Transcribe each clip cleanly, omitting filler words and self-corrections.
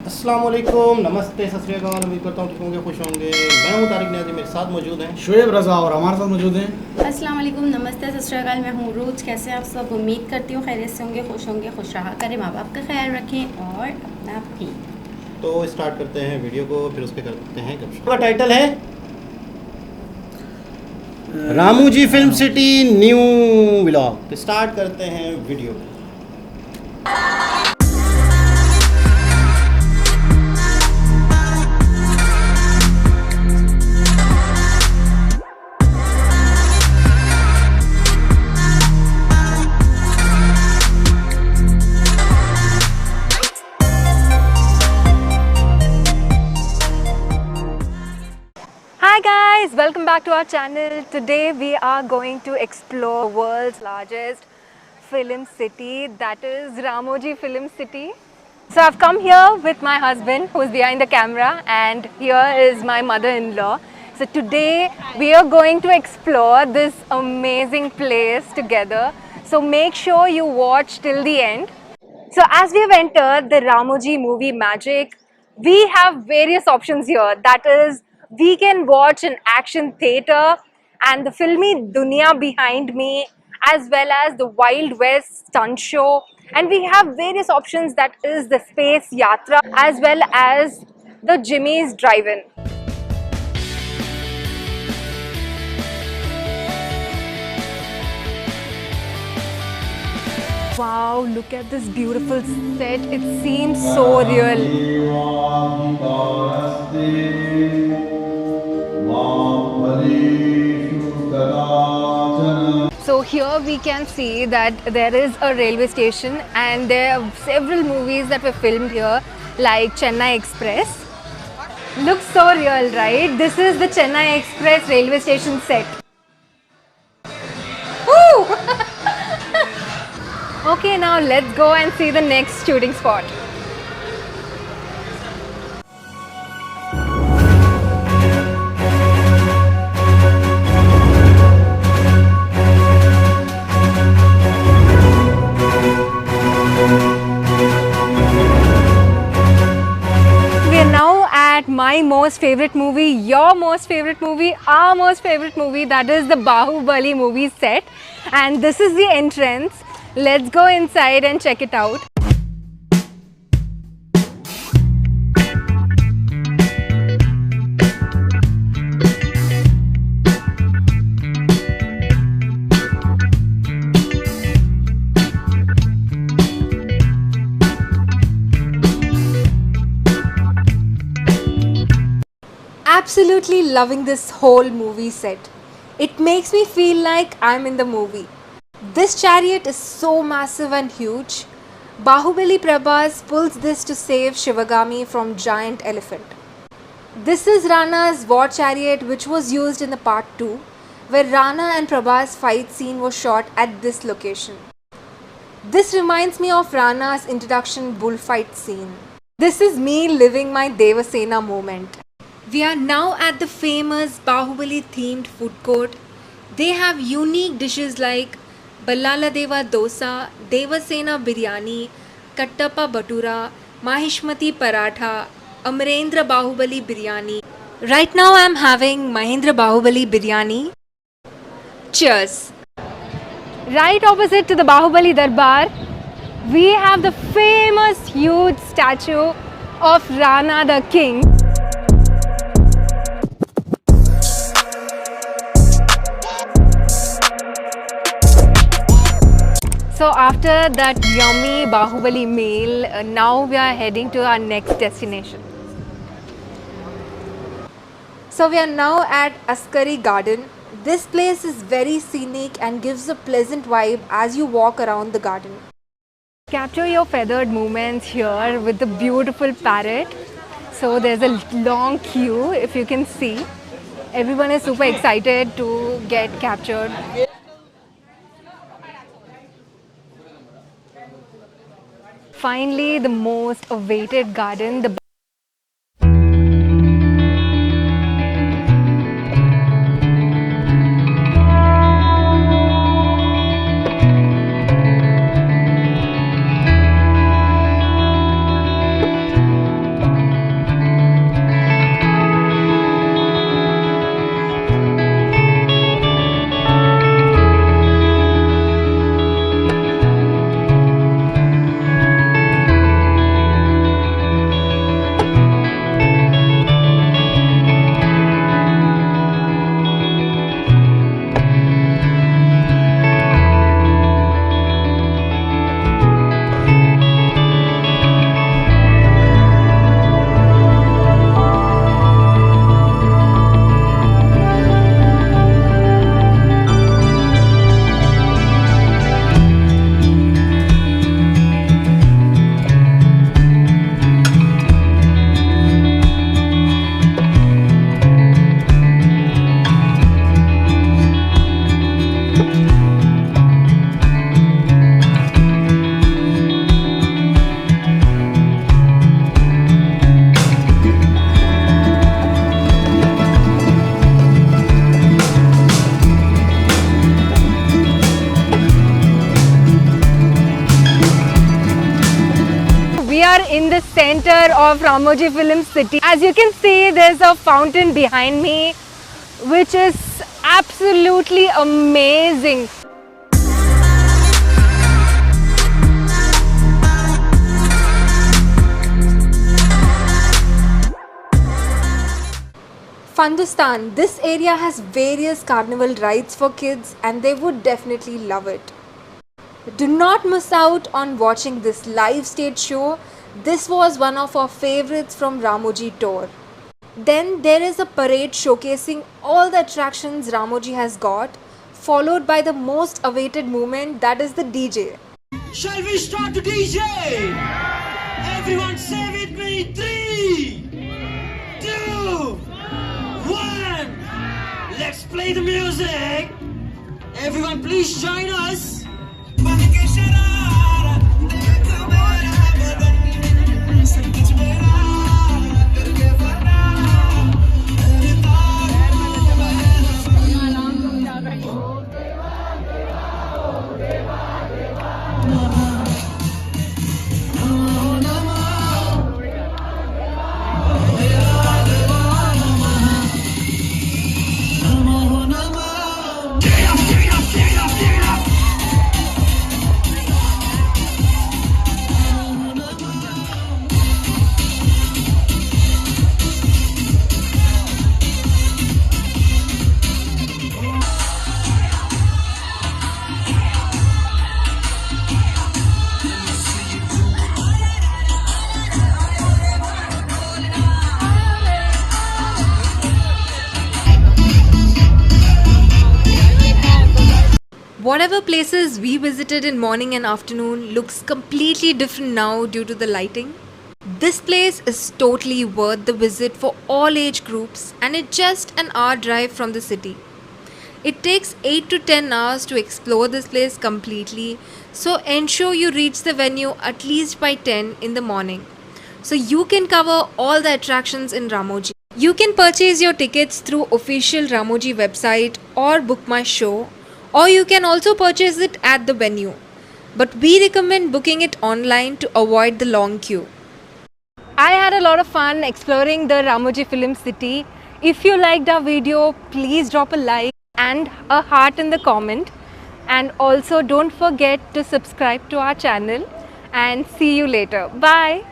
अस्सलाम वालेकुम, नमस्ते, सत श्री अकाल। उम्मीद करता हूँ ठीक होंगे, खुश होंगे। मैं हूँ तारिक न्याजी, मेरे साथ मौजूद हैं शोएब रज़ा और हमारे साथ मौजूद हैं। अस्सलाम वालेकुम, नमस्ते, सत श्री अकाल। मैं हूँ रूज। कैसे आप सब? उम्मीद करती हूँ खैरियत से होंगे, खुश रहा करें, माँ बाप का ख्याल रखें और अपना भी। तो स्टार्ट करते हैं वीडियो को, फिर उस पर करते हैं गपशप। का टाइटल है Ramu ji film city new vlog. Start करते हैं वीडियो को। Hi guys, welcome back to our channel. Today we are going to explore world's largest film city, that is Ramoji Film City. So I've come here with my husband who is behind the camera, and here is my mother-in-law. So today we are going to explore this amazing place together. So make sure you watch till the end. So as we have entered the Ramoji movie magic, we have various options here. That is, we can watch an action theatre and the filmy dunya behind me, as well as the Wild West stunt show. And we have various options, that is the Space Yatra, as well as the Jimmy's Drive-In. Wow, look at this beautiful set. It seems so real. So here we can see that there is a railway station and there are several movies that were filmed here, like Chennai Express. Looks so real, right? This is the Chennai Express railway station set. Woo! Okay, now let's go and see the next shooting spot. We are now at my most favorite movie, your most favorite movie, our most favorite movie, that is the Bahubali movie set. And this is the entrance. Let's go inside and check it out. Absolutely loving this whole movie set. It makes me feel like I'm in the movie. This chariot is so massive and huge. Bahubali Prabhas pulls this to save Shivagami from giant elephant. This is Rana's war chariot, which was used in the part 2, where Rana and Prabhas fight scene was shot at this location. This reminds me of Rana's introduction bullfight scene. This is me living my Devasena moment. We are now at the famous Bahubali themed food court. They have unique dishes like Ballala Deva Dosa, Devasena Biryani, Kattappa Batura, Mahishmati Paratha, Amarendra Bahubali Biryani. Right now I am having Mahendra Bahubali Biryani. Cheers! Right opposite to the Bahubali Darbar, we have the famous huge statue of Rana the King. So after that yummy Bahubali meal, now we are heading to our next destination. So we are now at Askari Garden. This place is very scenic and gives a pleasant vibe as you walk around the garden. Capture your feathered movements here with the beautiful parrot. So there's a long queue, if you can see. Everyone is super excited to get captured. Finally, the most awaited garden, the center of Ramoji Film City. As you can see, there's a fountain behind me, which is absolutely amazing. Fundustan. This area has various carnival rides for kids and they would definitely love it. Do not miss out on watching this live stage show. This was one of our favorites from Ramoji tour. Then there is a parade showcasing all the attractions Ramoji has got, followed by the most awaited moment, that is the DJ. Shall we start the DJ? Everyone say with me, 3, 2, 1. Let's play the music. Everyone please join us. Whatever places we visited in morning and afternoon looks completely different now due to the lighting. This place is totally worth the visit for all age groups and it's just an hour drive from the city. It takes 8 to 10 hours to explore this place completely, so ensure you reach the venue at least by 10 in the morning, so you can cover all the attractions in Ramoji. You can purchase your tickets through official Ramoji website or book my show, or you can also purchase it at the venue. But we recommend booking it online to avoid the long queue. I had a lot of fun exploring the Ramoji Film City. If you liked our video, please drop a like and a heart in the comment. And also don't forget to subscribe to our channel and see you later. Bye.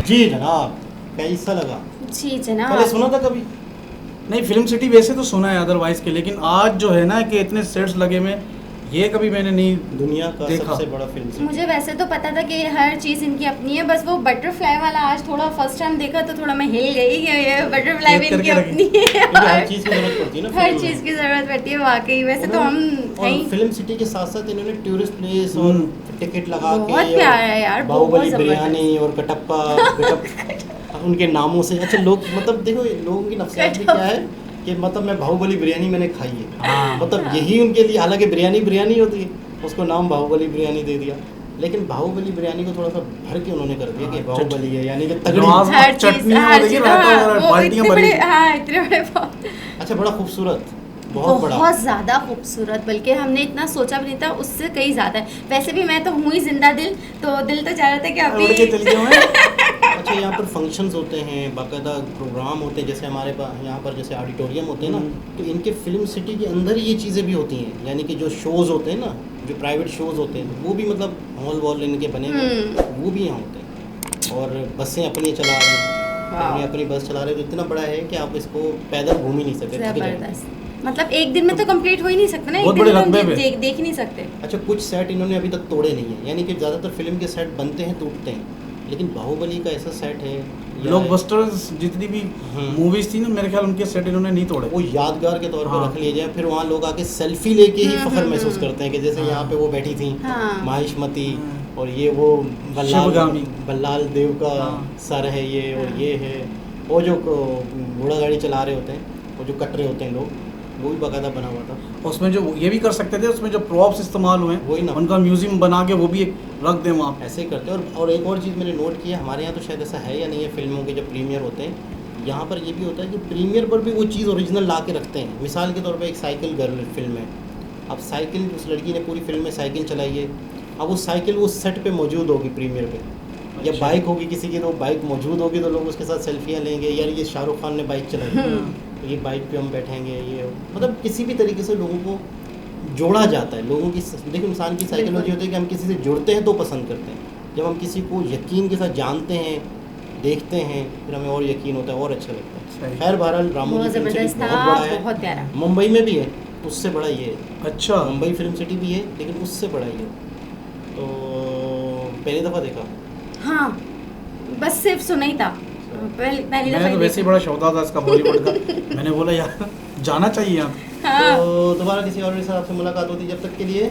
जी जनाब, कैसा लगा? जी पहले जनाब। सुना था कभी? नहीं, film city वैसे तो सुना है अदरवाइज के, लेकिन आज जो है ना कि इतने सेट्स लगे में, ये कभी मैंने नहीं दुनिया का देखा। सबसे बड़ा फिल्म सिटी। मुझे वैसे तो पता था कि हर चीज़ इनकी अपनी है, बस वो बटरफ्लाई वाला आज थोड़ा फर्स्ट टाइम देखा तो थोड़ा मैं हिल गई कि ये बटरफ्लाई भी इनकी अपनी है। क्योंकि हर चीज़ की जरूरत पड़ती है ना, हर फिल्म में। चीज़ की ज़रूरत पड़ती है वाकई। वैसे तो हम और हैं ही। फिल्म सिटी के साथ साथ इन्होंने टूरिस्ट प्लेस और टिकट लगा के बहुत प्यारा है यार, बाहुबली बहुत बिरयानी और कटप्पा उनके नामों से। अच्छा, लोग मतलब देखो लोगों की नफसियात भी क्या है कि मतलब मैं बाहुबली बिरयानी मैंने खाई है, मतलब यही उनके लिए, हालांकि बिरयानी होती है, उसको नाम बाहुबली बिरयानी दे दिया। लेकिन बाहुबली बिरयानी को थोड़ा सा भर के उन्होंने कर दिया कि बाहुबली है, यानी कि तगड़ी हर चीज़ चटनी हर चीज़, हाँ, वो बाल्टियां इतने भरी। बड़े, हाँ इतने बड़े अच्छा, बड़ा खूबसूरत, बहुत बड़ा, बहुत ज़्यादा खूबसूरत, बल्कि हमने इतना सोचा भी नहीं था, उससे कहीं ज़्यादा है। वैसे भी मैं तो हूँ ही जिंदा दिल, तो दिल तो चाह रहा था कि उड़ के चली जाऊं मैं। अभी अच्छा, यहाँ पर फंक्शंस होते हैं, बाकायदा प्रोग्राम होते हैं, जैसे हमारे पास यहाँ पर जैसे ऑडिटोरियम होते हैं ना, तो इनके फिल्म सिटी के अंदर ये चीज़ें भी होती हैं, यानी कि जो शोज़ होते हैं ना, जो प्राइवेट शोज़ होते हैं, वो भी मतलब हॉल वॉल इनके बने हुए, वो भी यहाँ होते हैं। और बसें अपनी चला रहे हैं, अपनी बस चला रहे हैं, तो इतना बड़ा है कि आप इसको पैदल घूम ही नहीं सकते, थक जाएंगे। ज़बरदस्त, मतलब एक दिन में तो कंप्लीट हो ही नहीं सकता ना, एक बहुत दिन बड़े में हम रकबे पे। देख ही नहीं सकते। अच्छा, कुछ सेट इन्होंने अभी तक तोड़े नहीं है, यानी कि ज़्यादातर फिल्म के सेट बनते हैं टूटते हैं, लेकिन बाहुबली का ऐसा सेट है, ब्लॉकबस्टर्स जितनी भी मूवीज थी ना, मेरे ख्याल उनके सेट इन्होंने नहीं तोड़े, वो यादगार के तौर पर हाँ। रख लिए जाए। फिर वहाँ लोग आके सेल्फी लेके ही फख्र महसूस करते हैं कि जैसे यहाँ पे वो बैठी थी हाँ। माहिष्मती, और ये वो शिवगामी। बल्लाल देव का हाँ। सर है ये, और ये है वो जो घोड़ा गाड़ी चला रहे होते हैं, वो जो कट रहे होते हैं लोग, वो भी बाकायदा बना हुआ था। उसमें जो ये भी कर सकते थे, उसमें जो प्रॉप्स इस्तेमाल हुए वही ना। उनका म्यूजियम बना के वो भी एक रख दें वहाँ पे। ऐसे ही करते हैं। और एक और चीज़ मैंने नोट किया, हमारे यहाँ तो शायद ऐसा है या नहीं है, फिल्मों के जब प्रीमियर होते हैं यहाँ पर ये भी होता है कि प्रीमियर पर भी वो चीज़ ओरिजिनल ला के रखते हैं। मिसाल के तौर पर एक साइकिल गर्ल फिल्म है, अब साइकिल, उस लड़की ने पूरी फिल्म में साइकिल चलाई है, अब वो साइकिल उस सेट पे मौजूद होगी प्रीमियर पे, या अच्छा। बाइक होगी किसी की तो बाइक मौजूद होगी तो लोग उसके साथ सेल्फियाँ लेंगे, यार ये शाहरुख खान ने बाइक चलाई तो ये बाइक पे हम बैठेंगे, ये मतलब किसी भी तरीके से लोगों को जोड़ा जाता है। लोगों की देखो इंसान की साइकोलॉजी होती है कि हम किसी से जुड़ते हैं तो पसंद करते हैं। जब हम किसी को यकीन के साथ जानते हैं, देखते हैं, फिर हमें और यकीन होता है और अच्छा लगता है। सही। खैर बहरहाल रामू बहुत की फिल्म सिटी ज़बरदस्त बहुत था, बड़ा है, बहुत प्यारा। मुंबई में भी है, उससे बड़ा ये है। अच्छा मुंबई फिल्म सिटी भी है लेकिन उससे बड़ा ही है। तो पहली दफ़ा देखा, हाँ, बस सिर्फ सुना ही था, पहली मैं दफ़ा तो ही वैसे ही देखा। बड़ा शौक़ था इसका बॉलीवुड का। मैंने बोला यार जाना चाहिए यहाँ। हाँ तो दोबारा किसी और के साथ आपसे मुलाकात होती, जब तक के लिए